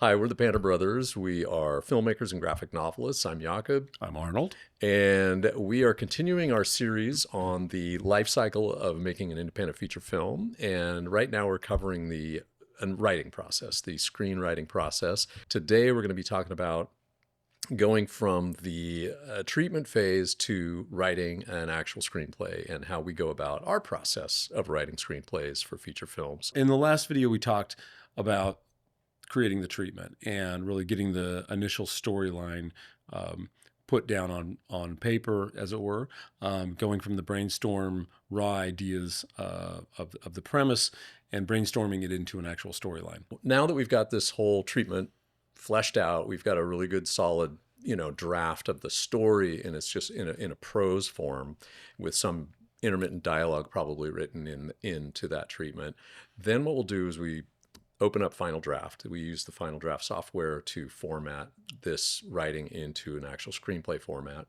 Hi, we're the Pander brothers. We are filmmakers and graphic novelists. I'm Jakob, I'm Arnold. and we are continuing our series on the life cycle of making an independent feature film. And right now we're covering the writing process, the screenwriting process. Today we're going to be talking about going from the treatment phase to writing an actual screenplay and how we go about our process of writing screenplays for feature films. In the last video, we talked about creating the treatment and really getting the initial storyline put down on paper, as it were, going from the brainstorm raw ideas of the premise and brainstorming it into an actual storyline. Now that we've got this whole treatment fleshed out, we've got a really good solid draft of the story, and it's just in a prose form with some intermittent dialogue probably written into that treatment. Then what we'll do is we open up Final Draft. We use the Final Draft software to format this writing into an actual screenplay format.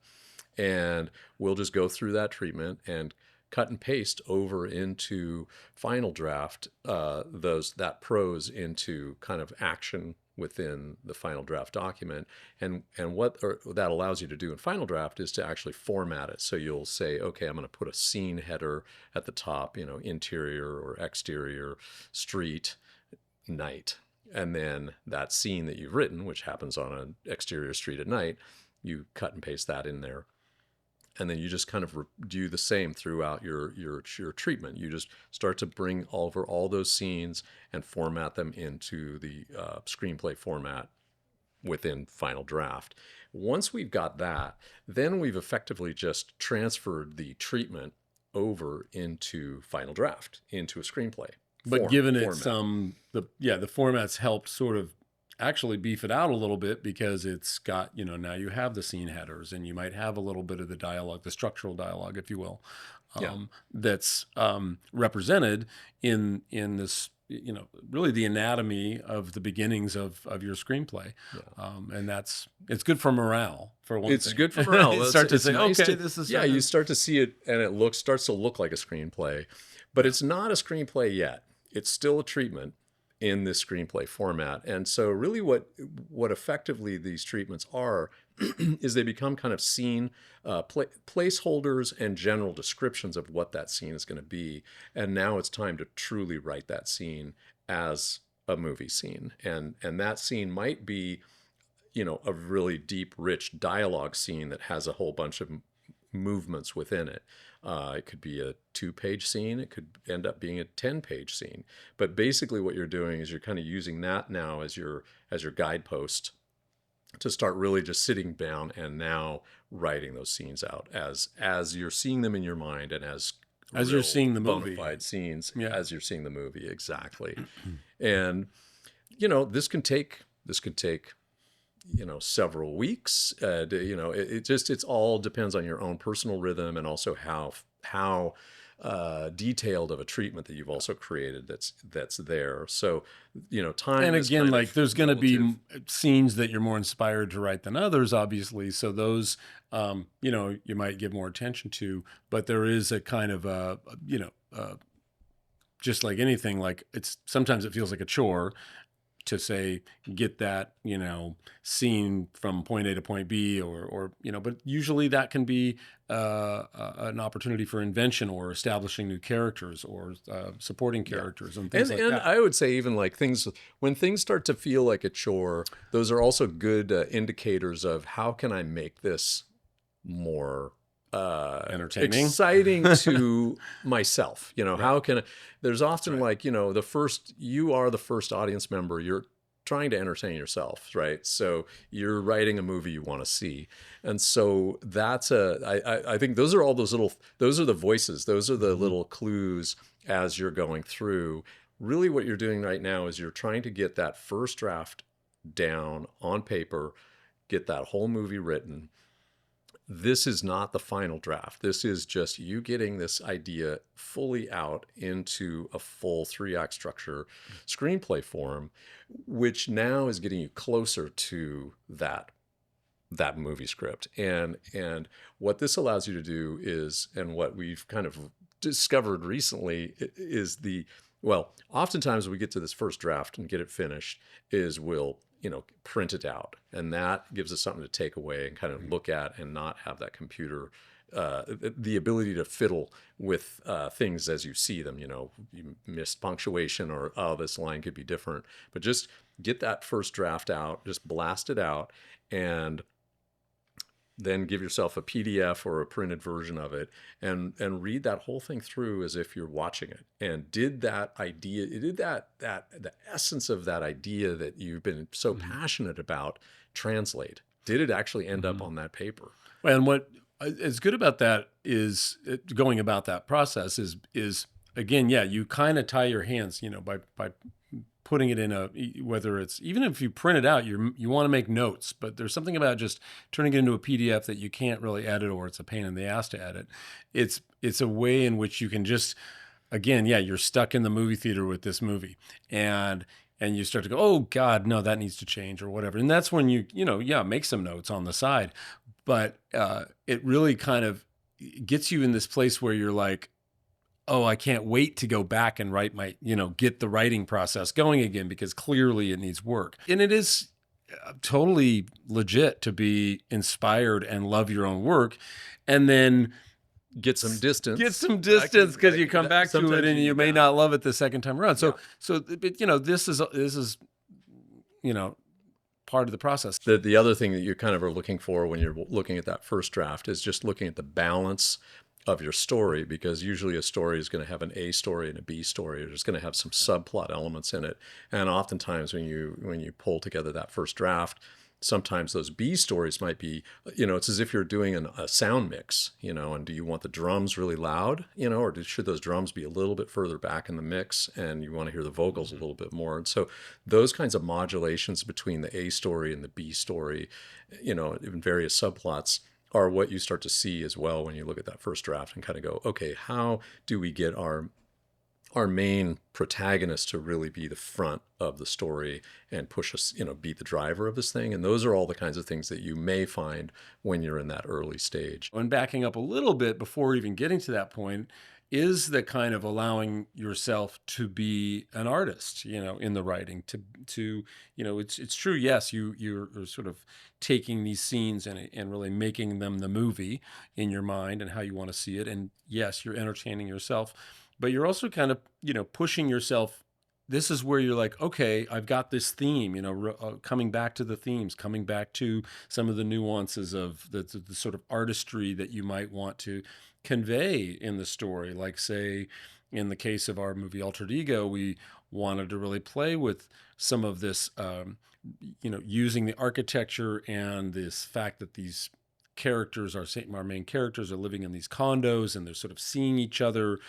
And we'll just go through that treatment and cut and paste over into Final Draft that prose into kind of action within the Final Draft document. And what that allows you to do in Final Draft is to actually format it. So you'll say, okay, I'm going to put a scene header at the top, interior or exterior, street, night. And then that scene that you've written, which happens on an exterior street at night, you cut and paste that in there. And then you just kind of do the same throughout your treatment. You just start to bring over all those scenes and format them into the screenplay format within Final Draft. Once we've got that, then we've effectively just transferred the treatment over into Final Draft, into a screenplay. But given it the format's helped sort of actually beef it out a little bit, because it's got, now you have the scene headers and you might have a little bit of the dialogue, the structural dialogue, if you will, that's represented in this, really the anatomy of the beginnings of your screenplay. And it's good for morale, for one thing. It's good for morale. You start to say, nice okay, this is... Yeah, you start to see it and it starts to look like a screenplay, but it's not a screenplay yet. It's still a treatment in this screenplay format. And so really what effectively these treatments are is they become kind of scene placeholders and general descriptions of what that scene is going to be. And now it's time to truly write that scene as a movie scene. And that scene might be, a really deep, rich dialogue scene that has a whole bunch of movements within it. It could be a 2-page scene. It could end up being a 10-page scene. But basically what you're doing is you're kind of using that now as your guidepost to start really just sitting down and now writing those scenes out as you're seeing them in your mind and as you're seeing the movie. Bona fide scenes, as you're seeing the movie, exactly. And this can take several weeks. It all depends on your own personal rhythm and also how detailed of a treatment that you've also created that's there. So, time. And again, there's going to be scenes that you're more inspired to write than others, obviously. So those, you might give more attention to, but there is a kind of just like anything, sometimes it feels like a chore to say, get that, scene from point A to point B or but usually that can be an opportunity for invention or establishing new characters or supporting characters and things like that. And I would say even when things start to feel like a chore, those are also good indicators of how can I make this more entertaining, exciting to myself. How can there's often you are the first audience member. You're trying to entertain yourself, right? So you're writing a movie you want to see. And so that's I think those are the voices. Those are the little clues as you're going through. Really what you're doing right now is you're trying to get that first draft down on paper, get that whole movie written. This is not the final draft. This is just you getting this idea fully out into a full 3-act structure screenplay form, which now is getting you closer to that movie script. And what this allows you to do is, and what we've kind of discovered recently is oftentimes when we get to this first draft and get it finished is we'll print it out. And that gives us something to take away and kind of look at and not have that computer, the ability to fiddle with things as you see them. You missed punctuation, or, oh, this line could be different. But just get that first draft out, just blast it out, and then give yourself a PDF or a printed version of it, and read that whole thing through as if you're watching it. And did the essence of that idea that you've been so passionate about translate? Did it actually end up on that paper? And what is good about that is going about that process is again, yeah, you kind of tie your hands, by putting it in whether it's, even if you print it out, you want to make notes, but there's something about just turning it into a PDF that you can't really edit, or it's a pain in the ass to edit. It's a way in which you can just, again, yeah, you're stuck in the movie theater with this movie, and you start to go, oh God, no, that needs to change or whatever. And that's when you make some notes on the side, but it really kind of gets you in this place where you're like, oh, I can't wait to go back and write get the writing process going again, because clearly it needs work. And it is totally legit to be inspired and love your own work, and then get some distance because you come back to it and you may not love it the second time around. So this is part of the process. The other thing that you kind of are looking for when you're looking at that first draft is just looking at the balance of your story, because usually a story is going to have an A story and a B story. It's going to have some subplot elements in it. And oftentimes when you pull together that first draft, sometimes those B stories might be, it's as if you're doing a sound mix, and do you want the drums really loud, or should those drums be a little bit further back in the mix, and you want to hear the vocals a little bit more. And so those kinds of modulations between the A story and the B story, in various subplots, are what you start to see as well when you look at that first draft and kind of go, okay, how do we get our main protagonist to really be the front of the story and push us, be the driver of this thing? And those are all the kinds of things that you may find when you're in that early stage. And backing up a little bit before even getting to that point is the kind of allowing yourself to be an artist, in the writing, to it's true. Yes, you're sort of taking these scenes and really making them the movie in your mind and how you want to see it. And yes, you're entertaining yourself, but you're also kind of, pushing yourself. This is where you're like, okay, I've got this theme, coming back to the themes, coming back to some of the nuances of the sort of artistry that you might want to convey in the story. Like, say, in the case of our movie Altered Ego, we wanted to really play with some of this, using the architecture and this fact that these characters, our main characters, are living in these condos, and they're sort of seeing each other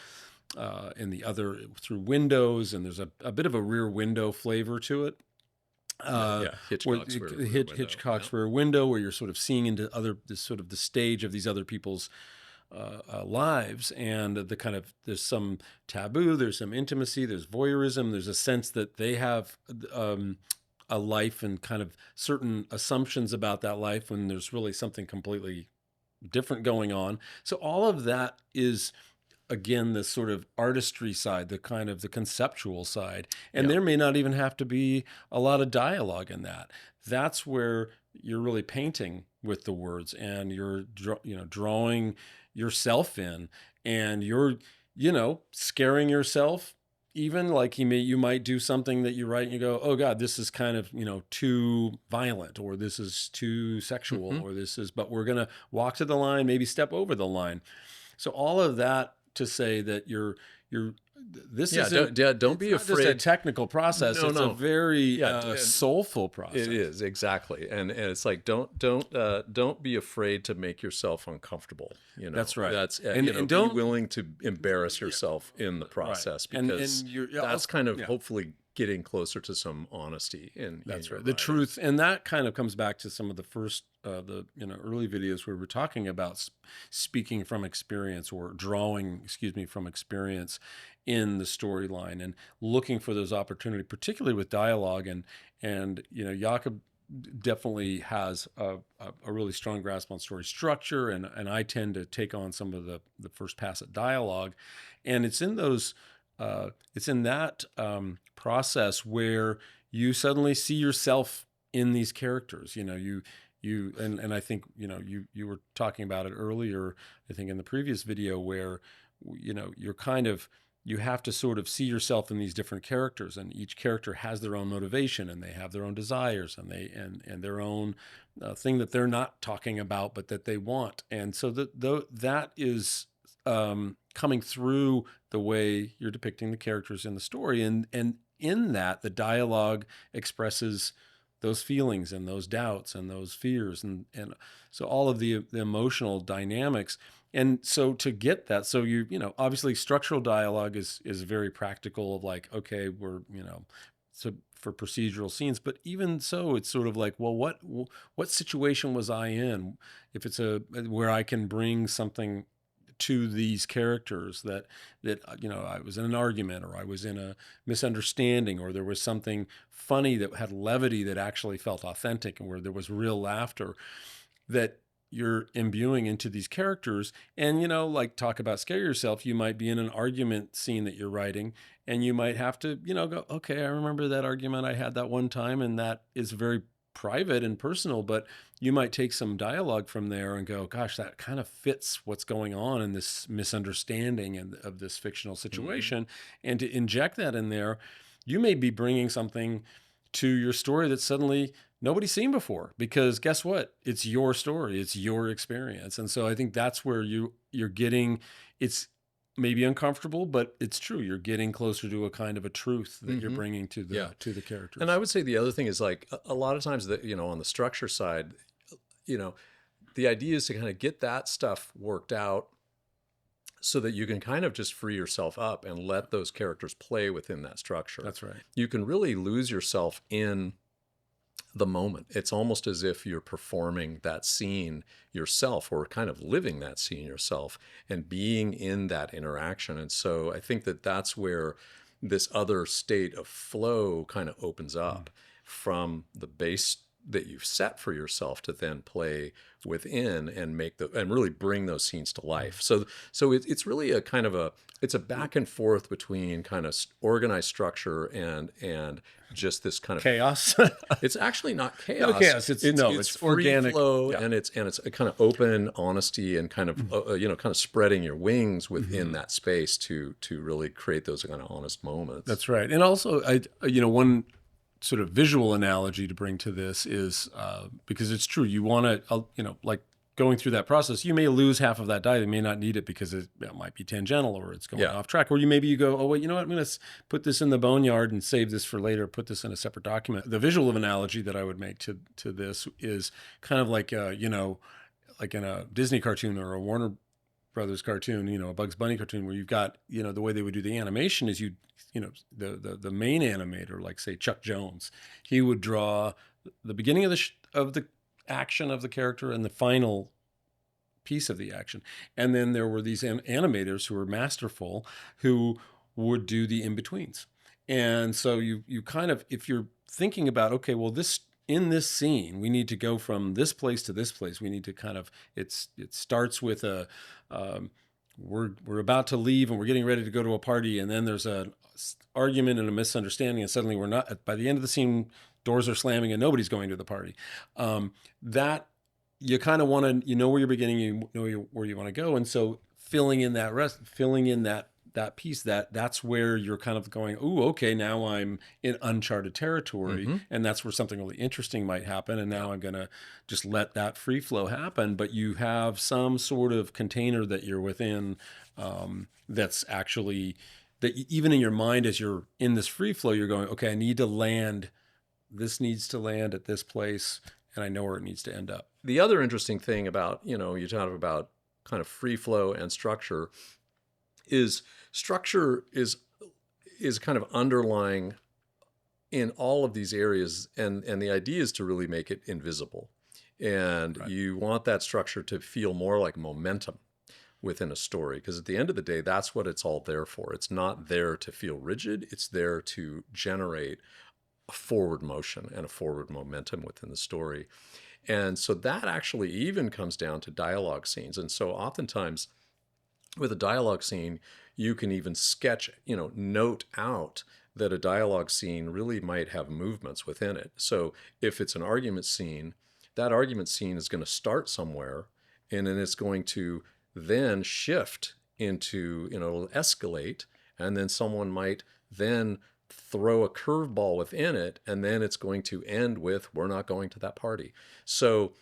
in the other through windows, and there's a bit of a Rear Window flavor to it. Hitchcock's Rear Window, where you're sort of seeing into the stage of these other people's lives, and there's some taboo, there's some intimacy, there's voyeurism, there's a sense that they have a life and kind of certain assumptions about that life when there's really something completely different going on. So all of that is, again, the sort of artistry side, the kind of the conceptual side. And there may not even have to be a lot of dialogue in that. That's where you're really painting with the words, and you're drawing yourself in, and you're scaring yourself. Even like you might do something that you write and you go, oh God, this is kind of, too violent, or this is too sexual, or but we're going to walk to the line, maybe step over the line. So all of that to say that don't be afraid. Just a technical process. It's a very soulful process. It is, exactly, and it's like don't be afraid to make yourself uncomfortable. That's right. That's and don't be willing to embarrass yourself in the process, right. Because that's kind of hopefully getting closer to some honesty in the truth. And that kind of comes back to some of the first early videos where we're talking about speaking from experience, or drawing from experience in the storyline, and looking for those opportunities, particularly with dialogue. And Jakob definitely has a really strong grasp on story structure, and I tend to take on some of the first pass at dialogue. And it's in that process where you suddenly see yourself in these characters. And I think, you were talking about it earlier, I think in the previous video, where, you're kind of, you have to sort of see yourself in these different characters, and each character has their own motivation, and they have their own desires, and their own thing that they're not talking about, but that they want. And so that is coming through the way you're depicting the characters in the story. And in that, the dialogue expresses those feelings and those doubts and those fears. And so all of the emotional dynamics. And so to get that, so obviously structural dialogue is very practical, of like, okay, we're, so for procedural scenes, but even so, it's sort of like, well, what situation was I in? If it's where I can bring something to these characters that I was in an argument, or I was in a misunderstanding, or there was something funny that had levity that actually felt authentic, and where there was real laughter that you're imbuing into these characters. And like, talk about scare yourself, you might be in an argument scene that you're writing, and you might have to go, okay, I remember that argument I had that one time, and that is very private and personal, but you might take some dialogue from there and go, gosh, that kind of fits what's going on in this misunderstanding and of this fictional situation. And to inject that in there, you may be bringing something to your story that suddenly nobody's seen before, because guess what? It's your story, it's your experience. And so I think that's where you're getting, it's maybe uncomfortable, but it's true. You're getting closer to a kind of a truth that you're bringing to the characters. And I would say the other thing is, like, a lot of times that, on the structure side, the idea is to kind of get that stuff worked out so that you can kind of just free yourself up and let those characters play within that structure. That's right. You can really lose yourself in the moment. It's almost as if you're performing that scene yourself, or kind of living that scene yourself and being in that interaction. And so I think that that's where this other state of flow kind of opens up from the base that you've set for yourself to then play within and and really bring those scenes to life. So it's really a kind of it's a back and forth between kind of organized structure and just this kind of chaos. It's actually not chaos. No chaos. It's free organic flow, and it's a kind of open honesty, and kind of kind of spreading your wings within that space to really create those kind of honest moments. That's right. And also, one sort of visual analogy to bring to this is, because it's true, you want to, like, going through that process, you may lose half of that dye. You may not need it because it might be tangential, or it's going off track, or you go, oh wait, you know what, I'm going to put this in the boneyard and save this for later, put this in a separate document. The visual analogy that I would make to this is kind of like, like in a Disney cartoon or a Warner Brothers cartoon, a Bugs Bunny cartoon, where you've got, the way they would do the animation is the main animator, like say Chuck Jones, he would draw the beginning of the action of the character and the final piece of the action. And then there were these animators who were masterful, who would do the in-betweens. And so you kind of, if you're thinking about, okay, well, in this scene, we need to go from this place to this place. We need to kind of, it starts with we're about to leave and we're getting ready to go to a party, and then there's an argument and a misunderstanding, and suddenly we're not, by the end of the scene, doors are slamming and nobody's going to the party. That you kind of want to, where you're beginning, where you want to go. And so filling in that piece, that's where you're kind of going, ooh, okay, now I'm in uncharted territory, and that's where something really interesting might happen. And now I'm going to just let that free flow happen. But you have some sort of container that you're within, that's actually, that even in your mind, as you're in this free flow, you're going, okay, this needs to land at this place, and I know where it needs to end up. The other interesting thing about, you talk about kind of free flow and structure is kind of underlying in all of these areas. And the idea is to really make it invisible. And you want that structure to feel more like momentum within a story, because at the end of the day, that's what it's all there for. It's not there to feel rigid. It's there to generate a forward motion and a forward momentum within the story. And so that actually even comes down to dialogue scenes. And so oftentimes with a dialogue scene, you can even sketch, note out that a dialogue scene really might have movements within it. So if it's an argument scene, that argument scene is going to start somewhere, and then it's going to then shift into, it'll escalate, and then someone might then throw a curveball within it, and then it's going to end with, we're not going to that party. So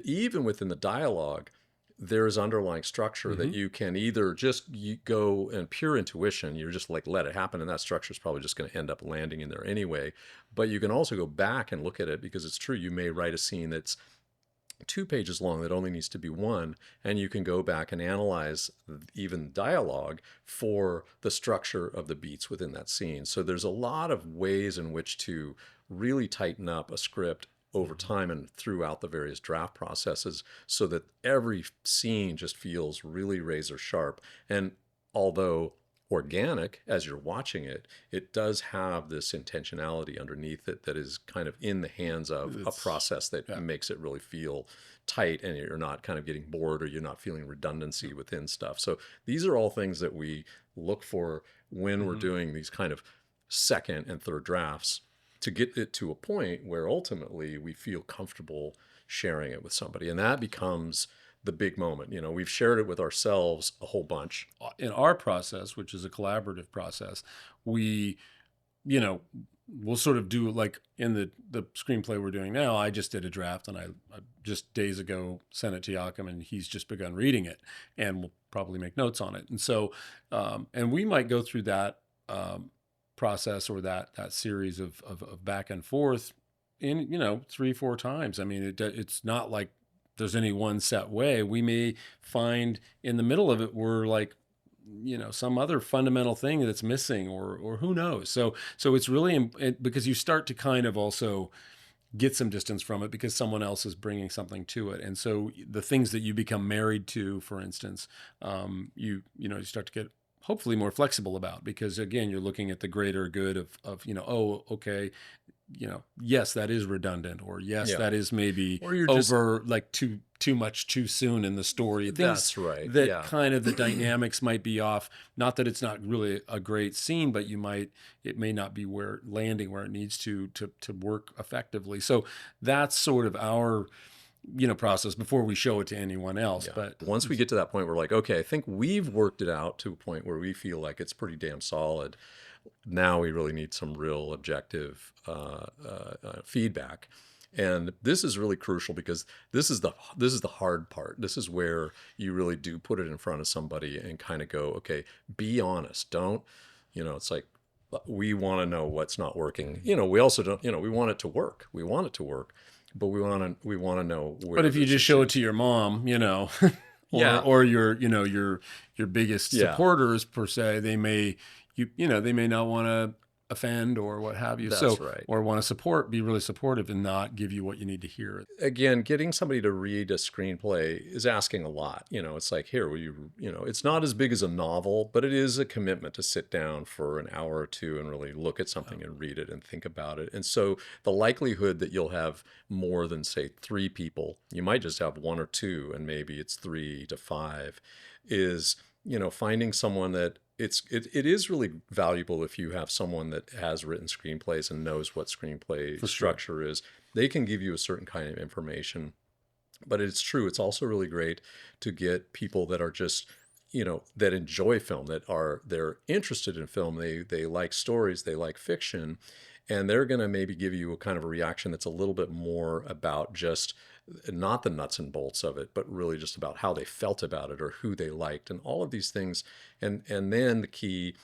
even within the dialogue, there's underlying structure that you can either just go and pure intuition, you're just like, let it happen, and that structure is probably just going to end up landing in there anyway. But you can also go back and look at it, because it's true, you may write a scene that's 2 pages long that only needs to be 1, and you can go back and analyze even dialogue for the structure of the beats within that scene. So there's a lot of ways in which to really tighten up a script over time and throughout the various draft processes, so that every scene just feels really razor sharp. And although organic as you're watching it, it does have this intentionality underneath it that is kind of in the hands of a process that makes it really feel tight, and you're not kind of getting bored, or you're not feeling redundancy within stuff. So these are all things that we look for when we're doing these kind of second and third drafts, to get it to a point where ultimately we feel comfortable sharing it with somebody. And that becomes the big moment. We've shared it with ourselves a whole bunch. In our process, which is a collaborative process, we, we'll sort of do, like in the screenplay we're doing now, I just did a draft, and I just days ago sent it to Joachim, and he's just begun reading it, and we'll probably make notes on it. And so, and we might go through that process, or that series of back and forth in 3-4 times. I mean, it's not like there's any one set way. We may find in the middle of it we're like, some other fundamental thing that's missing, or who knows. So it's really because you start to kind of also get some distance from it, because someone else is bringing something to it. And so the things that you become married to, for instance, you start to get hopefully more flexible about, because again, you're looking at the greater good of oh, okay, yes, that is redundant, or yes, that is maybe or you're over like too much too soon in the story. That's right. That kind of the dynamics might be off. Not that it's not really a great scene, but it may not be landing where it needs to work effectively. So that's sort of our process before we show it to anyone else. But once we get to that point, we're like, okay, I think we've worked it out to a point where we feel like it's pretty damn solid. Now we really need some real objective feedback. And this is really crucial, because this is the hard part. This is where you really do put it in front of somebody and kind of go, okay, be honest. Don't, it's like, we want to know what's not working. We also don't, we want it to work. We want it to work. But we want to know where. But if you just show it to your mom, or your biggest supporters per se, they may not want to offend or what have you. That's right. Or want to be really supportive and not give you what you need to hear. Again, getting somebody to read a screenplay is asking a lot. It's like, here, will you, it's not as big as a novel, but it is a commitment to sit down for an hour or two and really look at something and read it and think about it. And so the likelihood that you'll have more than, say, 3 people, you might just have 1 or 2, and maybe it's 3 to 5, is, finding someone that it is really valuable if you have someone that has written screenplays and knows what screenplay structure is. They can give you a certain kind of information. But it's true, it's also really great to get people that are just, that enjoy film, they're interested in film, they like stories, they like fiction, and they're going to maybe give you a kind of a reaction that's a little bit more about just not the nuts and bolts of it, but really just about how they felt about it, or who they liked, and all of these things. And then the key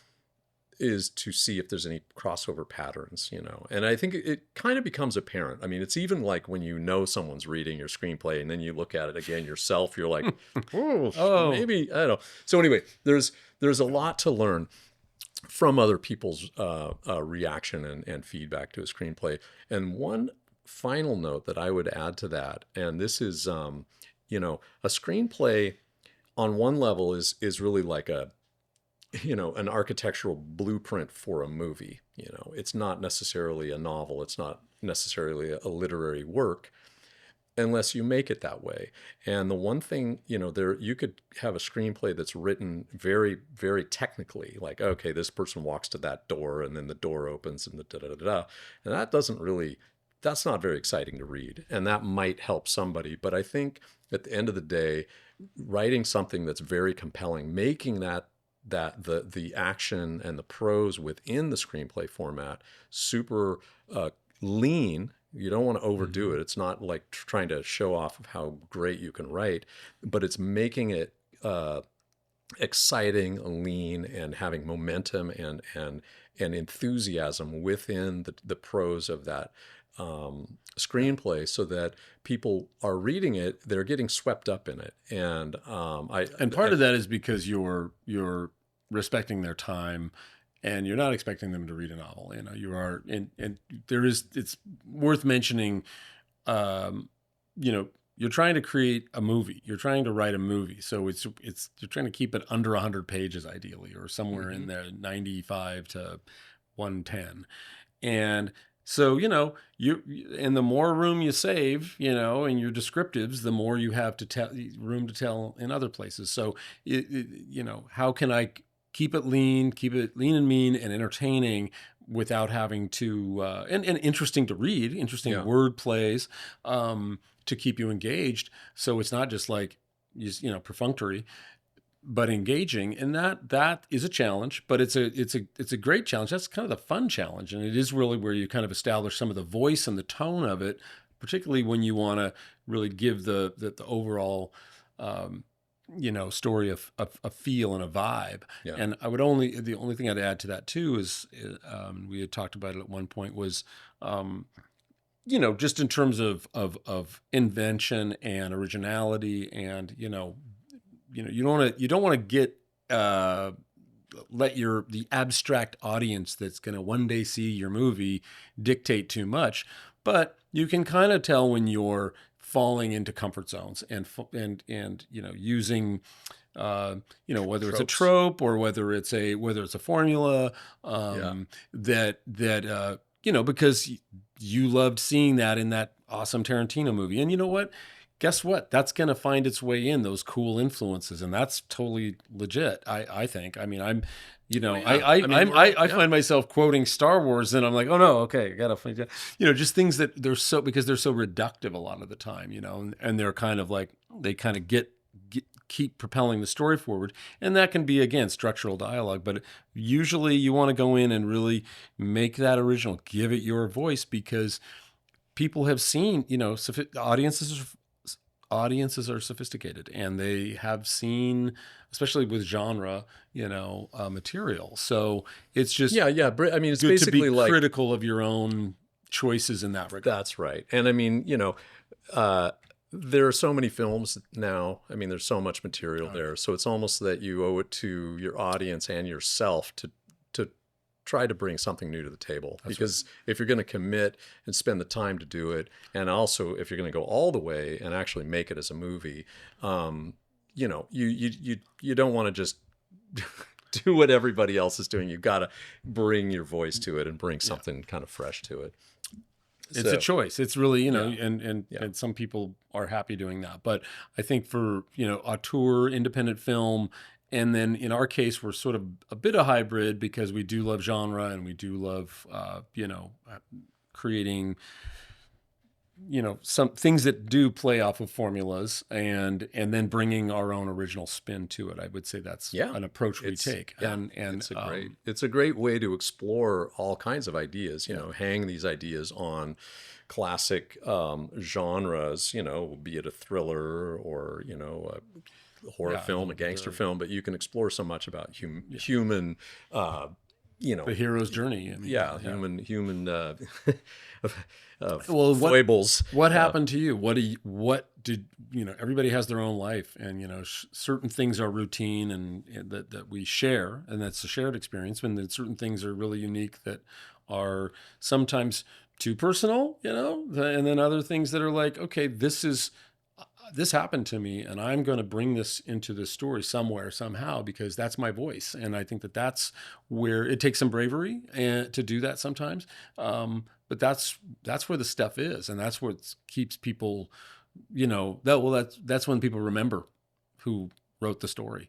is to see if there's any crossover patterns, And I think it kind of becomes apparent. I mean, it's even like when someone's reading your screenplay and then you look at it again yourself, you're like, oh, maybe, I don't know. So anyway, there's a lot to learn from other people's reaction and feedback to a screenplay. And one final note that I would add to that, and this is, a screenplay on one level is really like an architectural blueprint for a movie. It's not necessarily a novel. It's not necessarily a literary work. unless you make it that way. And the one thing, there you could have a screenplay that's written very, very technically, like, okay, this person walks to that door and then the door opens and the da da da da. And that's not very exciting to read. And that might help somebody. But I think at the end of the day, writing something that's very compelling, making the action and the prose within the screenplay format super lean. You don't want to overdo it. It's not like trying to show off of how great you can write, but it's making it exciting, lean, and having momentum and enthusiasm within the prose of that screenplay, so that people are reading it, they're getting swept up in it, and part of that is because you're respecting their time, and you're not expecting them to read a novel. You are, and it's worth mentioning, you're trying to create a movie. You're trying to write a movie. So you're trying to keep it under 100 pages ideally, or somewhere in there, 95 to 110. And so, and the more room you save, in your descriptives, the more you have room to tell in other places. So, how can I keep it lean and mean and entertaining without having to, and interesting to read, interesting word plays, to keep you engaged. So it's not just like, perfunctory, but engaging. And that is a challenge, but it's a great challenge. That's kind of the fun challenge. And it is really where you kind of establish some of the voice and the tone of it, particularly when you want to really give the overall, story of a feel and a vibe. Yeah. And the only thing I'd add to that too is, we had talked about it at one point, was, just in terms of invention and originality, and you don't want to get let the abstract audience that's going to one day see your movie dictate too much, but you can kind of tell when you're falling into comfort zones and using whether it's a trope or whether it's a formula, because you loved seeing that in that awesome Tarantino movie. And you know what? Guess what? That's going to find its way in those cool influences, and that's totally legit. I think. I mean, I find myself quoting Star Wars, and I'm like, oh no, okay, I gotta find that. Just things that because they're so reductive a lot of the time, and they're kind of like, they kind of keep propelling the story forward, and that can be, again, structural dialogue. But usually, you want to go in and really make that original, give it your voice, because people have seen, audiences are sophisticated, and they have seen, especially with genre, material. So it's just I mean, it's good basically to be like critical of your own choices in that regard. That's right. And I mean, there are so many films now. I mean, there's so much material there. So it's almost that you owe it to your audience and yourself to try to bring something new to the table. Because if you're going to commit and spend the time to do it, and also if you're going to go all the way and actually make it as a movie, you don't want to just do what everybody else is doing. You've got to bring your voice to it and bring something kind of fresh to it. It's a choice. It's really, and some people are happy doing that. But I think for, auteur, independent film, and then in our case, we're sort of a bit of hybrid, because we do love genre, and we do love, creating, some things that do play off of formulas, and then bringing our own original spin to it. I would say that's an approach we take. Yeah, and it's a great way to explore all kinds of ideas, hang these ideas on classic genres, be it a thriller or, a horror film, a gangster film, but you can explore so much about human, the hero's journey. I mean, human foibles. What happened to you? What did everybody has their own life, and certain things are routine, and that we share, and that's a shared experience. And then certain things are really unique that are sometimes too personal, and then other things that are like, okay, this happened to me, and I'm going to bring this into this story somewhere, somehow, because that's my voice. And I think that's where it takes some bravery to do that sometimes. But that's where the stuff is, and that's what keeps people that's when people remember who wrote the story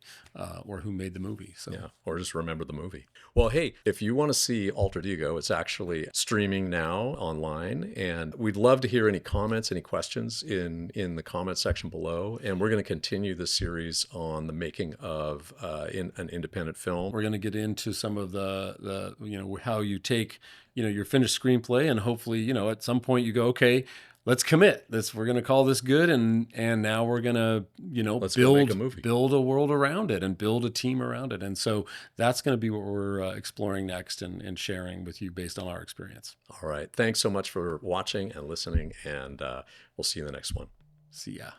or who made the movie. So Yeah, or just remember the movie. Well, hey, if you want to see Altered Ego, it's actually streaming now online, and we'd love to hear any comments, any questions in the comment section below. And we're going to continue the series on the making of in an independent film. we're going to get into some of the how you take your finished screenplay, and hopefully at some point you go, okay, let's commit this. We're going to call this good, and now we're going to Let's go make a movie. build a world around it and build a team around it. And so that's going to be what we're exploring next and sharing with you based on our experience. All right. Thanks so much for watching and listening, and we'll see you in the next one. See ya.